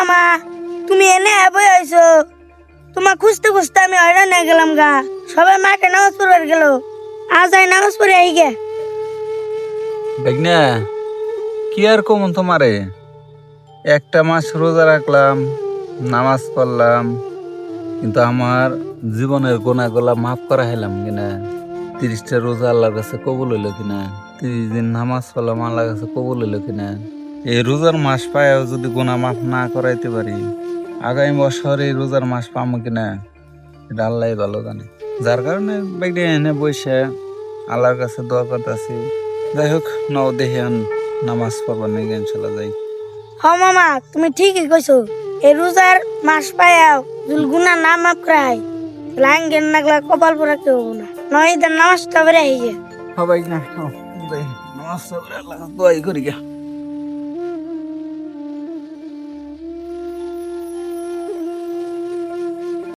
মামা তুমি এনে বই আইছো, তোমার খুঁজতে খুঁজতে আমি হয়রান হয়ে গেলাম গা। সবাই মাঠে নামাজ পড়ে গেল, আজ আই নামাজ পড়ে আই গে। বেগনা কি আর কমন তোমারে, একটা মাস রোজা রাখলাম, নামাজ পড়লাম, কিন্তু আমার জীবনের গোনাগুলা মাফ করা হইলাম কিনা? 30টা রোজা আল্লাহর কাছে কবুল হইলো কিনা? 30 দিন নামাজ পড়লাম, আল্লাহর কাছে কবুল হইলো কিনা? এই রোজার মাস পায়ও যদি গোনা মাফ না করাইতে পারি, আগামী বছর এই রোজার মাস পাবো কিনা এটা আল্লাহ ভালো জানে। যার কারণে বেগনা এনে বসে আল্লাহর কাছে দোয়া করতেছি। যাই হোক, নাও দেখে নামাজ পড়বার নাকি ইনশাল্লাহ যাই। হ মামা তুমি ঠিকই কইছো, এই রোজার মাস পায়াও যদি গুনাহ না মাফ করাই লাঙ্গের নাগলা কপাল পরা কেউ না, নয় ঈদের নামাজটা বেড়ে আই গে। সবাই না যাই নামাজ পড়ে আল্লাহর কাছে দোয়াই করি গা।